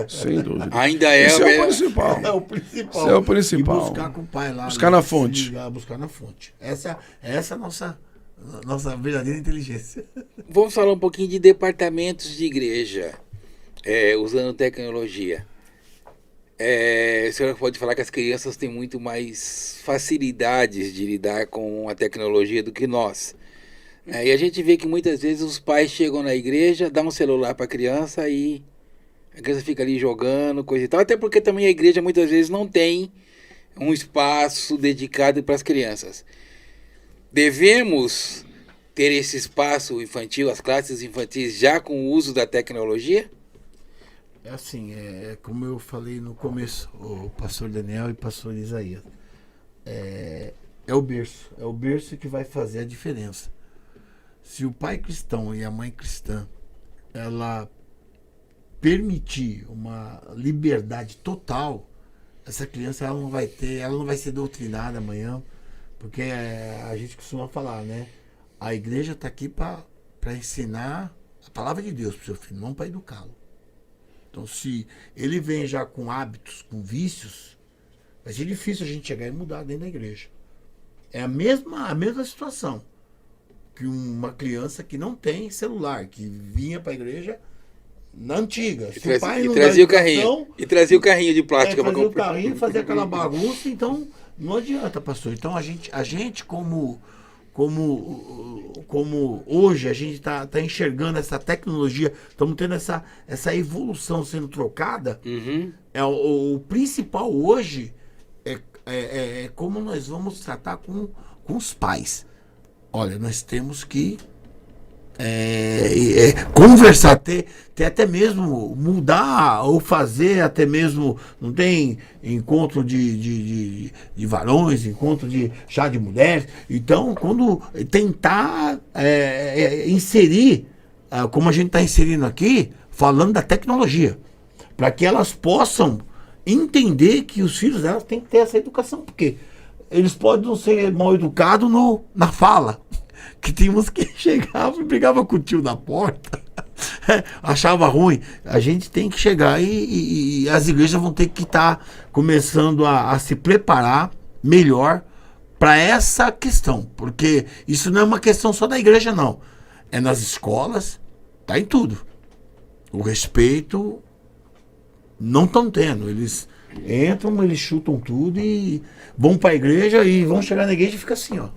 Sem dúvida. Ainda é Isso é o principal. É o principal. Isso é o principal. E buscar com o pai lá. Buscar na fonte. Buscar na fonte. Essa é a nossa verdadeira inteligência. Vamos falar um pouquinho de departamentos de igreja, usando tecnologia. O senhor pode falar que as crianças têm muito mais facilidades de lidar com a tecnologia do que nós. E a gente vê que muitas vezes os pais chegam na igreja, dão um celular para a criança e a criança fica ali jogando, coisa e tal. Até porque também a igreja muitas vezes não tem um espaço dedicado para as crianças. Devemos ter esse espaço infantil, as classes infantis, já com o uso da tecnologia? É assim, como eu falei no começo, o pastor Daniel e o pastor Isaías. É o berço que vai fazer a diferença. Se o pai cristão e a mãe cristã, ela permitir uma liberdade total, essa criança ela não vai ser doutrinada amanhã, porque a gente costuma falar, né? A igreja está aqui para ensinar a palavra de Deus para o seu filho, não para educá-lo. Então, se ele vem já com hábitos, com vícios, vai ser difícil a gente chegar e mudar dentro da igreja. É a mesma situação que uma criança que não tem celular, que vinha para a igreja na antiga. E trazia o carrinho. E trazia o carrinho de plástico para comprar. Trazia o carrinho, fazia aquela bagunça, então não adianta, pastor. Então a gente como hoje a gente tá enxergando essa tecnologia, estamos tendo essa evolução sendo trocada, o principal hoje é como nós vamos tratar com os pais. Olha, nós temos que conversar, ter até mesmo mudar ou fazer até mesmo, não tem encontro de varões, encontro de chá de mulheres. Então, quando tentar inserir, como a gente está inserindo aqui, falando da tecnologia, para que elas possam entender que os filhos delas têm que ter essa educação, porque eles podem não ser mal educados na fala. Que tínhamos que chegava e brigava com o tio na porta, achava ruim. A gente tem que chegar e as igrejas vão ter que estar começando a se preparar melhor para essa questão, porque isso não é uma questão só da igreja, não. É nas escolas, tá em tudo. O respeito não estão tendo. Eles entram, eles chutam tudo e vão para a igreja e vão chegar na igreja e fica assim, ó,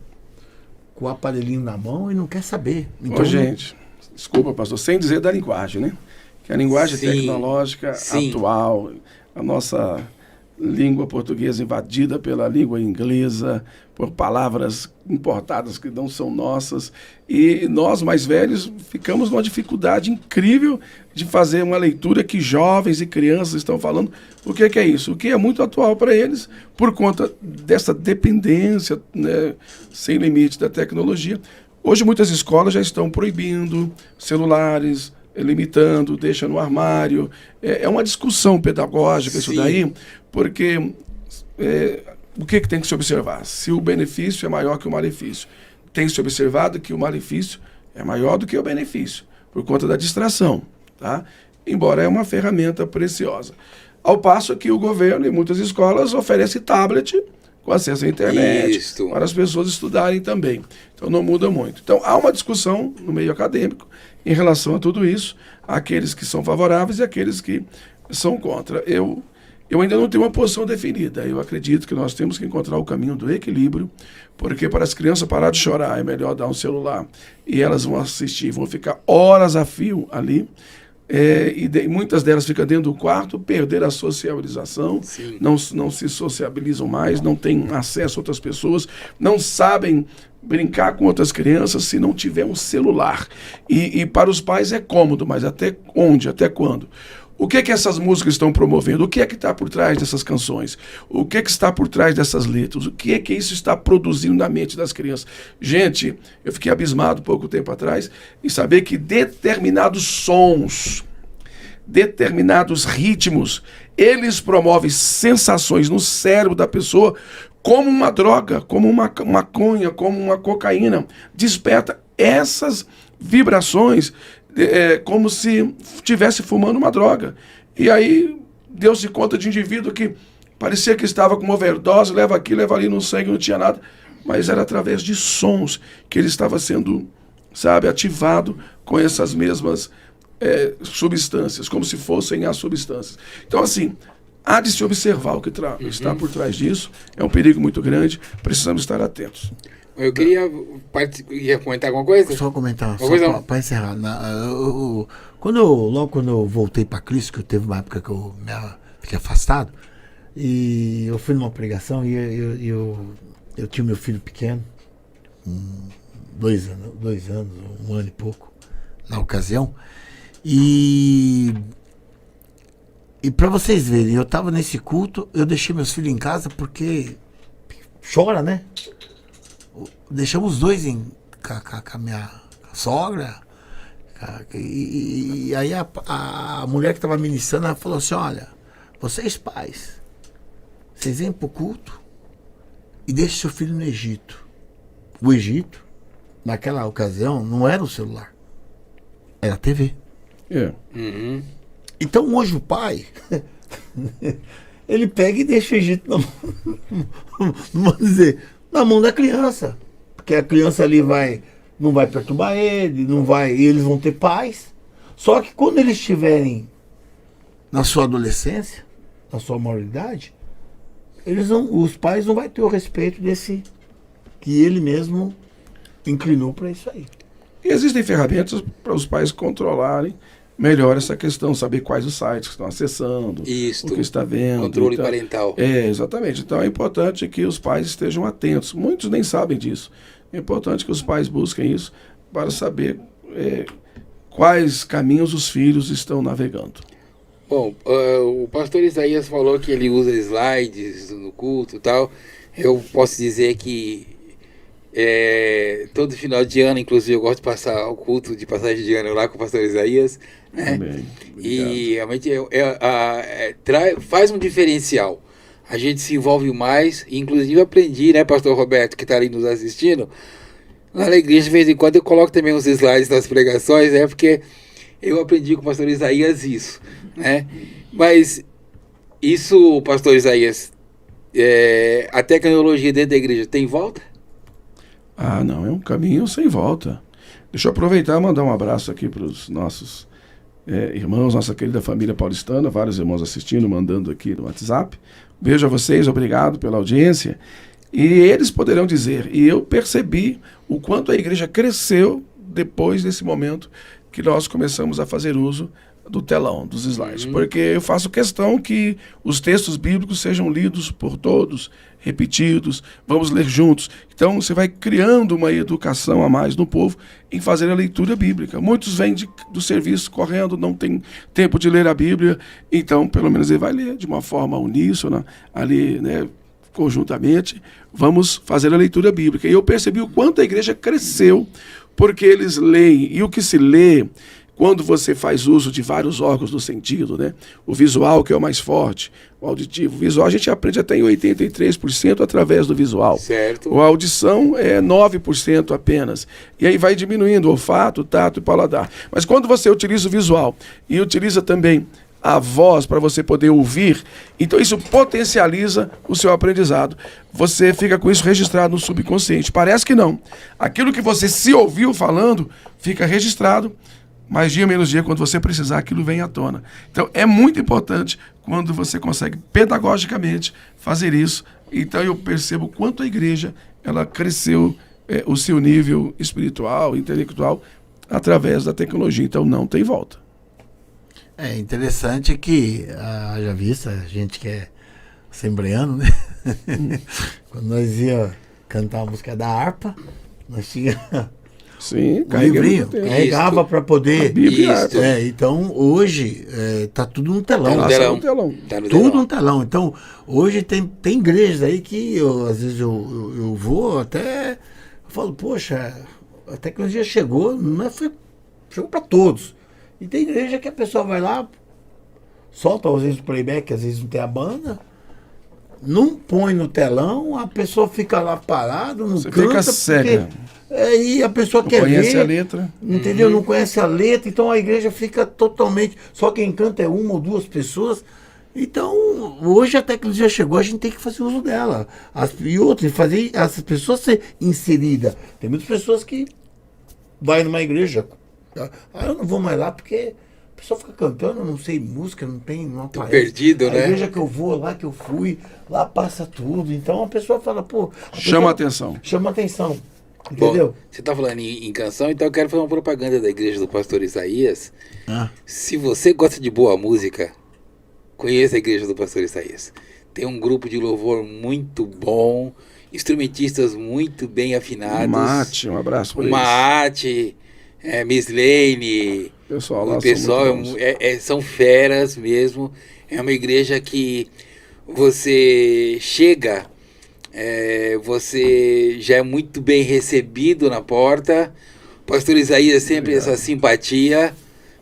com o aparelhinho na mão e não quer saber. Então, gente, desculpa, pastor, sem dizer da linguagem, né? Que a linguagem tecnológica atual, a nossa língua portuguesa invadida pela língua inglesa, por palavras importadas que não são nossas, e nós mais velhos ficamos numa dificuldade incrível de fazer uma leitura que jovens e crianças estão falando. O que é isso? O que é muito atual para eles, por conta dessa dependência, né, sem limite da tecnologia. Hoje muitas escolas já estão proibindo celulares, limitando, deixa no armário. É uma discussão pedagógica isso daí, porque o que tem que se observar? Se o benefício é maior que o malefício. Tem que se observado que o malefício é maior do que o benefício, por conta da distração, tá? Embora é uma ferramenta preciosa. Ao passo que o governo e muitas escolas oferecem tablet com acesso à internet, para as pessoas estudarem também. Então não muda muito. Então há uma discussão no meio acadêmico em relação a tudo isso, aqueles que são favoráveis e aqueles que são contra. Eu ainda não tenho uma posição definida. Eu acredito que nós temos que encontrar o caminho do equilíbrio, porque para as crianças parar de chorar é melhor dar um celular e elas vão assistir, vão ficar horas a fio ali. Muitas delas ficam dentro do quarto, perder a sociabilização, não se sociabilizam mais, não têm acesso a outras pessoas, não sabem brincar com outras crianças se não tiver um celular. E para os pais é cômodo, mas até onde, até quando? O que essas músicas estão promovendo? O que está por trás dessas canções? O que está por trás dessas letras? O que isso está produzindo na mente das crianças? Gente, eu fiquei abismado pouco tempo atrás em saber que determinados sons, determinados ritmos, eles promovem sensações no cérebro da pessoa como uma droga, como uma maconha, como uma cocaína. Desperta essas vibrações como se estivesse fumando uma droga. E aí deu-se conta de um indivíduo que parecia que estava com uma overdose, leva aqui, leva ali no sangue, não tinha nada, mas era através de sons que ele estava sendo, ativado com essas mesmas substâncias, como se fossem as substâncias. Então, assim, há de se observar o que está por trás disso. É um perigo muito grande, precisamos estar atentos. Eu queria comentar alguma coisa? Só comentar, para encerrar. Logo quando eu voltei para Cristo, que teve uma época que eu fiquei afastado, E eu fui numa pregação e eu tinha meu filho pequeno, 2 anos, 1 ano e pouco, na ocasião. E para vocês verem, eu estava nesse culto, eu deixei meus filhos em casa porque chora, né? Deixamos os dois com a minha sogra. E aí a mulher que estava ministrando, ela falou assim: olha, vocês pais, vocês vêm pro culto e deixem seu filho no Egito. O Egito, naquela ocasião, não era o celular, era a TV. Uhum. Então hoje o pai ele pega e deixa o Egito na mão, vamos dizer, na mão da criança, porque a criança ali não vai perturbar ele, não vai, e eles vão ter paz. Só que quando eles estiverem na sua adolescência, na sua maioridade, os pais não vão ter o respeito desse que ele mesmo inclinou para isso aí. E existem ferramentas para os pais controlarem melhor essa questão, saber quais os sites que estão acessando, o que está vendo. Controle parental. Exatamente. Então é importante que os pais estejam atentos. Muitos nem sabem disso. É importante que os pais busquem isso para saber quais caminhos os filhos estão navegando. Bom, o pastor Isaías falou que ele usa slides no culto e tal. Eu posso dizer que todo final de ano, inclusive, eu gosto de passar o culto de passagem de ano lá com o pastor Isaías, né? Amém. E realmente faz um diferencial. A gente se envolve mais, inclusive aprendi, né, pastor Roberto, que está ali nos assistindo, lá na igreja, de vez em quando eu coloco também uns slides das pregações, porque eu aprendi com o pastor Isaías isso, né? Mas isso, pastor Isaías, a tecnologia dentro da igreja tem volta? Ah, não, é um caminho sem volta. Deixa eu aproveitar e mandar um abraço aqui para os nossos irmãos, nossa querida família paulistana, vários irmãos assistindo, mandando aqui no WhatsApp. Beijo a vocês, obrigado pela audiência. E eles poderão dizer, e eu percebi o quanto a igreja cresceu depois desse momento que nós começamos a fazer uso do telão, dos slides. Porque eu faço questão que os textos bíblicos sejam lidos por todos, repetidos, vamos ler juntos. Então você vai criando uma educação a mais no povo em fazer a leitura bíblica. Muitos vêm do serviço correndo, não tem tempo de ler a Bíblia, então pelo menos ele vai ler de uma forma uníssona, ali, né, conjuntamente, vamos fazer a leitura bíblica. E eu percebi o quanto a igreja cresceu, porque eles leem, e o que se lê, quando você faz uso de vários órgãos do sentido, né? O visual, que é o mais forte, o auditivo. O visual a gente aprende até em 83% através do visual. Certo. A audição é 9% apenas. E aí vai diminuindo o olfato, o tato e o paladar. Mas quando você utiliza o visual e utiliza também a voz para você poder ouvir, então isso potencializa o seu aprendizado. Você fica com isso registrado no subconsciente. Parece que não. Aquilo que você se ouviu falando fica registrado, mas dia menos dia, quando você precisar, aquilo vem à tona. Então, é muito importante quando você consegue pedagogicamente fazer isso. Então, eu percebo quanto a igreja ela cresceu o seu nível espiritual, intelectual, através da tecnologia. Então, não tem volta. É interessante que, haja vista, a gente que é assembleano, né? Quando nós ia cantar a música da harpa, nós tínhamos... Sim, carregava para poder. Bíblia, então hoje tá tudo no telão. Tá no telão. Tudo no telão. Então hoje tem igrejas aí que às vezes eu vou até, eu falo, poxa, a tecnologia chegou, chegou para todos. E tem igreja que a pessoa vai lá, solta às vezes o playback, às vezes não tem a banda, não põe no telão, a pessoa fica lá parada, não Você canta. Fica cega. E a pessoa não quer conhece ver, a letra. entendeu? Não conhece a letra, então a igreja fica totalmente... Só quem canta é 1 ou 2 pessoas. Então, hoje a tecnologia chegou, a gente tem que fazer uso dela. E outra, fazer essas pessoas ser inseridas. Tem muitas pessoas que vai numa igreja, eu não vou mais lá porque a pessoa fica cantando, não sei música, não aparece. Perdido, né? A igreja que eu vou, lá que eu fui, lá passa tudo. Então a pessoa fala, Chama atenção. Chama atenção. Entendeu? Bom, você está falando em canção, então eu quero fazer uma propaganda da igreja do pastor Isaías. Se você gosta de boa música, conheça a igreja do pastor Isaías. tem um grupo de louvor muito bom, instrumentistas muito bem afinados. Mate, um abraço para eles. Mate, Miss Lane, Pessoal lá o pessoal são muito bons. são feras mesmo. É uma igreja que você chega, você já é muito bem recebido na porta. O pastor Isaías sempre essa simpatia.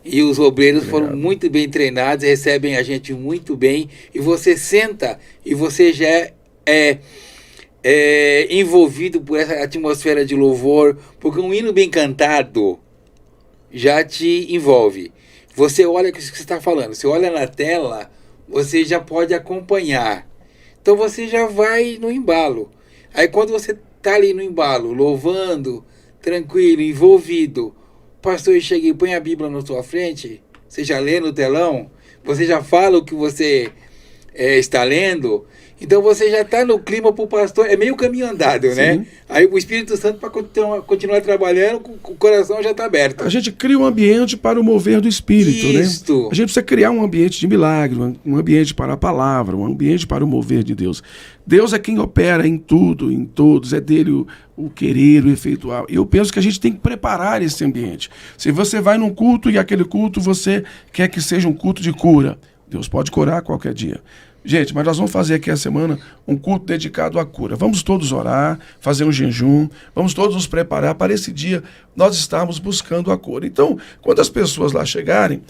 E os obreiros foram muito bem treinados, recebem a gente muito bem. E você senta e você já é envolvido por essa atmosfera de louvor, porque um hino bem cantado já te envolve. Você olha o que você está falando, você olha na tela, você já pode acompanhar. Então você já vai no embalo. Aí quando você está ali no embalo, louvando, tranquilo, envolvido, o pastor chega e põe a Bíblia na sua frente, você já lê no telão, você já fala o que você está lendo, então você já está no clima para o pastor, é meio caminho andado, né? Aí o Espírito Santo, para continuar trabalhando, o coração já está aberto. A gente cria um ambiente para o mover do Espírito, né? A gente precisa criar um ambiente de milagre, um ambiente para a palavra, um ambiente para o mover de Deus. Deus é quem opera em tudo, em todos, é dele o querer, o efetuar. Eu penso que a gente tem que preparar esse ambiente. Se você vai num culto e aquele culto você quer que seja um culto de cura, Deus pode curar qualquer dia. Gente, mas nós vamos fazer aqui a semana um culto dedicado à cura. Vamos todos orar, fazer um jejum, vamos todos nos preparar para esse dia nós estarmos buscando a cura. Então, quando as pessoas lá chegarem,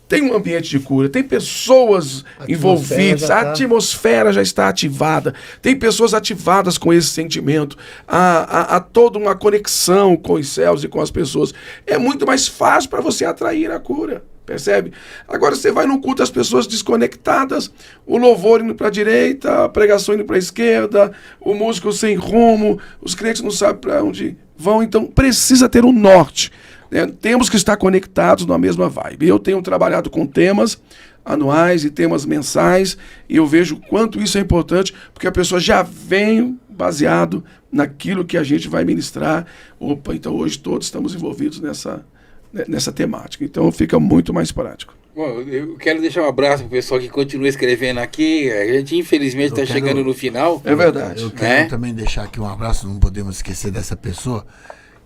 tem um ambiente de cura, tem pessoas envolvidas, a atmosfera já está ativada, tem pessoas ativadas com esse sentimento, há toda uma conexão com os céus e com as pessoas. É muito mais fácil para você atrair a cura. Percebe? Agora você vai num culto, as pessoas desconectadas, o louvor indo para a direita, a pregação indo para a esquerda, o músico sem rumo, os crentes não sabem para onde vão, então precisa ter um norte. Né? Temos que estar conectados na mesma vibe. Eu tenho trabalhado com temas anuais e temas mensais, e eu vejo o quanto isso é importante, porque a pessoa já vem baseado naquilo que a gente vai ministrar. Opa, então hoje todos estamos envolvidos nessa temática, então fica muito mais prático. Bom, eu quero deixar um abraço para o pessoal que continua escrevendo aqui. A gente infelizmente está chegando no final. É verdade. Eu quero também deixar aqui um abraço, não podemos esquecer dessa pessoa,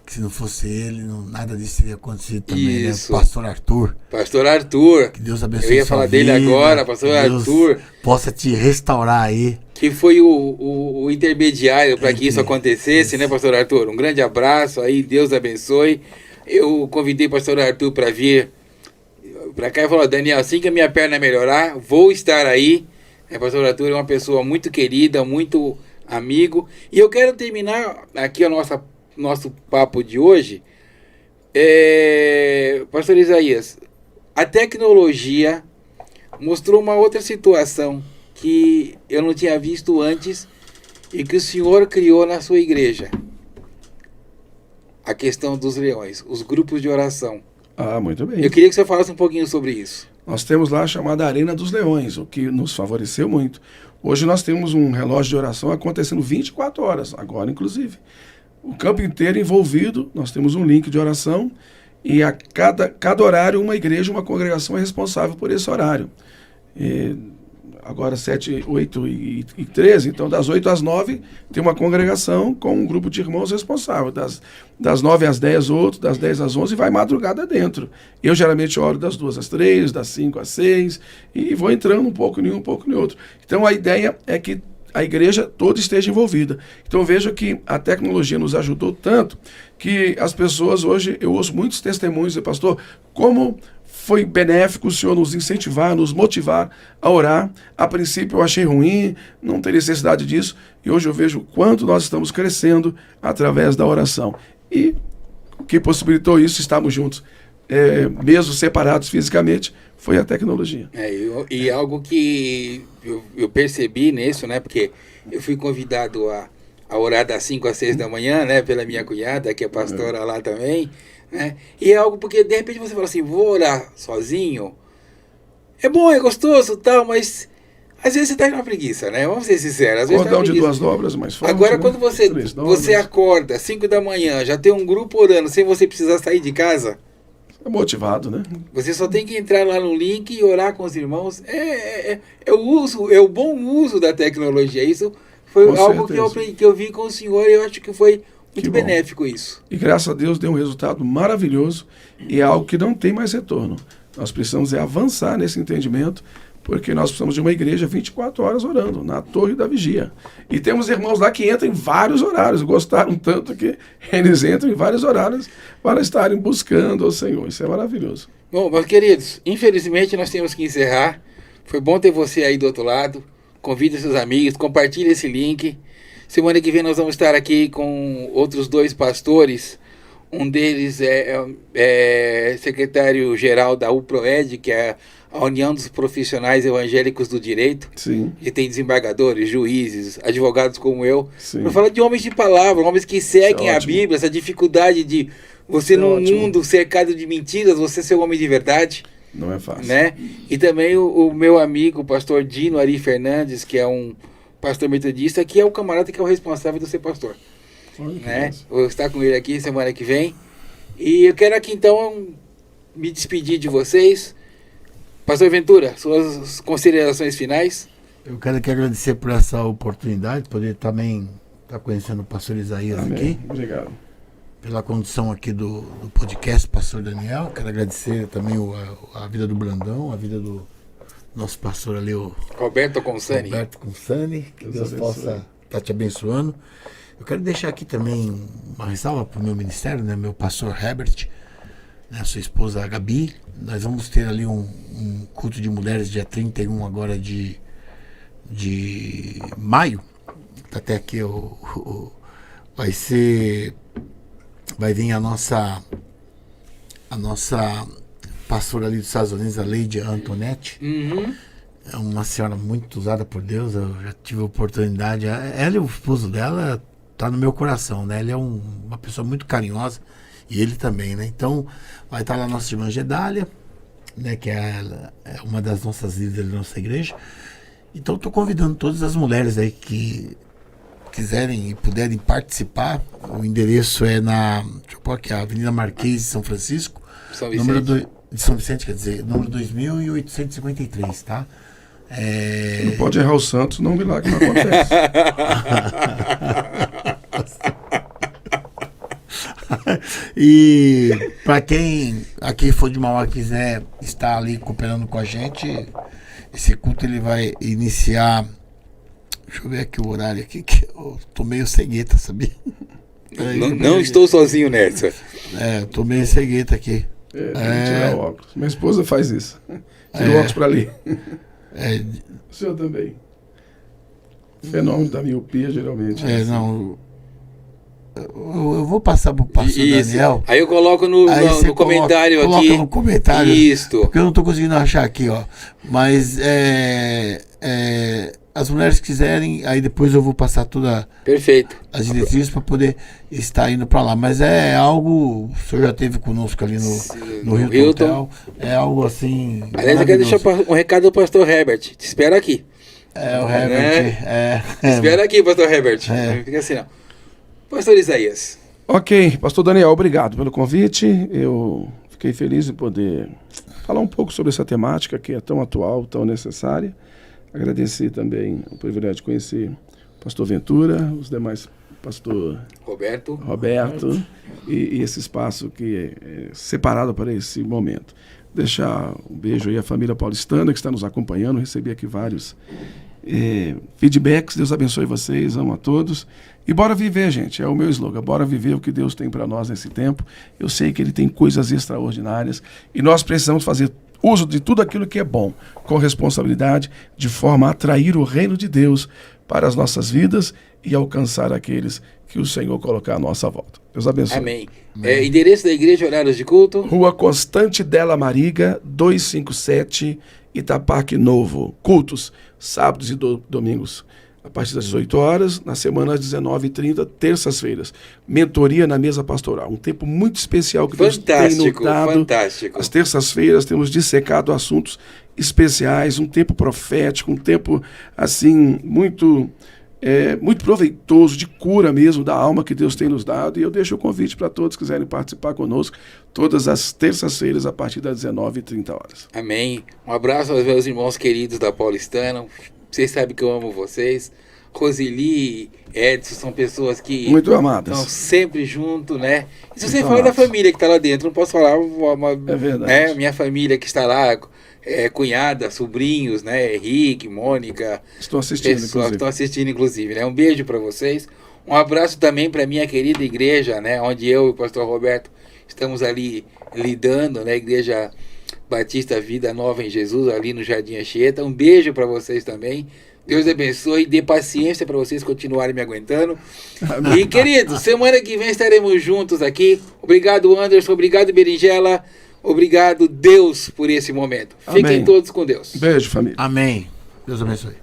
que se não fosse ele, nada disso teria acontecido também, né? Pastor Arthur. Pastor Arthur. Que Deus abençoe. Eu ia falar dele agora, Pastor Arthur. Possa te restaurar aí. Que foi o intermediário para que isso acontecesse, né, Pastor Arthur? Um grande abraço aí, Deus abençoe. Eu convidei o pastor Arthur para vir para cá e falou: Daniel, assim que a minha perna melhorar, vou estar aí. O pastor Arthur é uma pessoa muito querida, muito amigo. E eu quero terminar aqui o nosso papo de hoje. Pastor Isaías, a tecnologia mostrou uma outra situação que eu não tinha visto antes e que o senhor criou na sua igreja. A questão dos leões, os grupos de oração. Ah, muito bem. Eu queria que você falasse um pouquinho sobre isso. Nós temos lá a chamada Arena dos Leões, o que nos favoreceu muito. Hoje nós temos um relógio de oração acontecendo 24 horas, agora inclusive. O campo inteiro envolvido, nós temos um link de oração e a cada horário uma igreja, uma congregação é responsável por esse horário. Agora 7, 8 e 13, então das 8 às 9 tem uma congregação com um grupo de irmãos responsável. Das 9 às 10 outro, das 10 às 11 vai madrugada dentro. Eu geralmente oro das 2 às 3, das 5 às 6 e vou entrando um pouco em um pouco em outro. Então a ideia é que a igreja toda esteja envolvida. Então vejo que a tecnologia nos ajudou tanto que as pessoas hoje, eu ouço muitos testemunhos, pastor, como foi benéfico o senhor nos incentivar, nos motivar a orar. A princípio eu achei ruim, não tem necessidade disso, e hoje eu vejo o quanto nós estamos crescendo através da oração. E o que possibilitou isso, estamos juntos, mesmo separados fisicamente, foi a tecnologia. E algo que eu percebi nisso, né, porque eu fui convidado a orar das 5 às 6 da manhã, né, pela minha cunhada, que é pastora lá também, né, e é algo porque de repente você fala assim, vou orar sozinho, é bom, é gostoso, tal, mas às vezes você está com uma preguiça, né, vamos ser sinceros. Cordão de 2 dobras, mais forte. Agora, né? quando você acorda, 5 da manhã, já tem um grupo orando, sem você precisar sair de casa, motivado, né? Você só tem que entrar lá no link e orar com os irmãos. É o bom uso da tecnologia. Isso foi Com algo certeza. que eu vi com o senhor e eu acho que foi Que muito bom. benéfico isso. E graças a Deus deu um resultado maravilhoso e é algo que não tem mais retorno. Nós precisamos avançar nesse entendimento, porque nós precisamos de uma igreja 24 horas orando, na Torre da Vigia. E temos irmãos lá que entram em vários horários, gostaram tanto que eles entram em vários horários para estarem buscando ao Senhor. Isso é maravilhoso. Bom, meus queridos, infelizmente nós temos que encerrar. Foi bom ter você aí do outro lado. Convide seus amigos, compartilhe esse link. Semana que vem nós vamos estar aqui com outros 2 pastores. Um deles é secretário-geral da UPROED, que é a União dos Profissionais Evangélicos do Direito. Sim. E tem desembargadores, juízes, advogados como eu. Sim. Para falar de homens de palavra, homens que seguem a ótimo. Bíblia, essa dificuldade de você, num mundo cercado de mentiras, você ser um homem de verdade. Não é fácil. Né? E também o meu amigo, o pastor Dino Ari Fernandes, que é um pastor metodista, que é o camarada que é o responsável de ser pastor. Olha que Né? massa. Vou estar com ele aqui semana que vem. E eu quero aqui então me despedir de vocês. Pastor Ventura, suas considerações finais. Eu quero aqui agradecer por essa oportunidade, poder também estar conhecendo o pastor Isaías Amém. aqui, Obrigado. pela condução aqui do podcast, pastor Daniel. Quero agradecer também a vida do Brandão, a vida do nosso pastor ali, o Roberto Consani. Roberto Consani, que Deus Deus abençoe. possa estar te abençoando. Eu quero deixar aqui também uma ressalva para o meu ministério, né? Meu pastor Herbert, né? Sua esposa Gabi. Nós vamos ter ali um culto de mulheres dia 31 agora de maio. Tá até aqui vai vir a nossa pastora ali dos Estados Unidos, a Lady Antoinette. Uhum. É uma senhora muito usada por Deus. Eu já tive a oportunidade. Ela e o esposo dela tá no meu coração, né? Ele é uma pessoa muito carinhosa e ele também, né? Então vai estar lá a nossa irmã Gedália, né? Que é uma das nossas líderes da nossa igreja. Então estou convidando todas as mulheres aí que quiserem e puderem participar. O endereço é deixa eu pôr aqui, a Avenida Marquês de São Francisco, São Vicente. de São Vicente, quer dizer, número 2853, tá? Não pode errar o Santos, não, o milagre não acontece. E para quem aqui for de Mauá quiser estar ali cooperando com a gente, esse culto ele vai iniciar. Deixa eu ver aqui o horário aqui, que eu tô meio cegueta, sabia? Não estou sozinho nessa. Eu tô meio cegueta aqui. Tem que tirar o óculos. Minha esposa faz isso. Tira o óculos para ali. O senhor também. Fenômeno da miopia, geralmente. Não. Eu vou passar pro pastor Isso. Daniel. Aí eu coloco no comentário aqui. Coloca no comentário. Isto. Porque eu não tô conseguindo achar aqui, ó. Mas as mulheres quiserem, aí depois eu vou passar todas Perfeito. as diretrizes para poder estar indo para lá. Mas é algo, o senhor já esteve conosco ali no Hilton Hilton. Hotel. É algo assim. Aliás, eu quero deixar um recado do pastor Herbert. Te espero aqui. O Herbert. Te espero aqui, pastor Herbert. Não fica assim, não. Pastor Isaías. Ok, pastor Daniel, obrigado pelo convite. Eu fiquei feliz em poder falar um pouco sobre essa temática que é tão atual, tão necessária. Agradecer também o privilégio de conhecer o pastor Ventura, os demais pastor Roberto. E esse espaço que é separado para esse momento. Deixar um beijo aí à família paulistana que está nos acompanhando. Recebi aqui vários feedbacks. Deus abençoe vocês, amo a todos. E bora viver, gente, é o meu slogan. Bora viver o que Deus tem para nós nesse tempo. Eu sei que Ele tem coisas extraordinárias e nós precisamos fazer uso de tudo aquilo que é bom, com responsabilidade, de forma a atrair o reino de Deus para as nossas vidas e alcançar aqueles que o Senhor colocar à nossa volta. Deus abençoe. Amém. Endereço da igreja, horários de culto? Rua Constante Della Mariga, 257, Itaparque Novo. Cultos, sábados e domingos, a partir das 18 horas, na semana às 19h30, terças-feiras. Mentoria na mesa pastoral. Um tempo muito especial que Deus tem nos dado. Fantástico. Às terças-feiras temos dissecado assuntos especiais, um tempo profético, um tempo, assim, muito muito proveitoso, de cura mesmo da alma que Deus tem nos dado. E eu deixo o convite para todos que quiserem participar conosco, todas as terças-feiras, a partir das 19h30. Amém. Um abraço aos meus irmãos queridos da Paulistana. Vocês sabem que eu amo vocês. Roseli, Edson, são pessoas que muito amadas, estão sempre junto, né? E se você muito falar amadas. da família que está lá dentro, não posso falar É verdade. né? Minha família que está lá, cunhada, sobrinhos, né? Henrique, Mônica, Estão assistindo, pessoas que inclusive. estão assistindo, inclusive, né? Um beijo para vocês. Um abraço também para minha querida igreja, né? Onde eu e o pastor Roberto estamos ali lidando, né? Igreja Batista Vida Nova em Jesus, ali no Jardim Anchieta. Um beijo para vocês também. Deus abençoe e dê paciência para vocês continuarem me aguentando. E, queridos, semana que vem estaremos juntos aqui. Obrigado, Anderson. Obrigado, Berinjela. Obrigado, Deus, por esse momento. Fiquem Amém. todos com Deus. Beijo, família. Amém. Deus abençoe.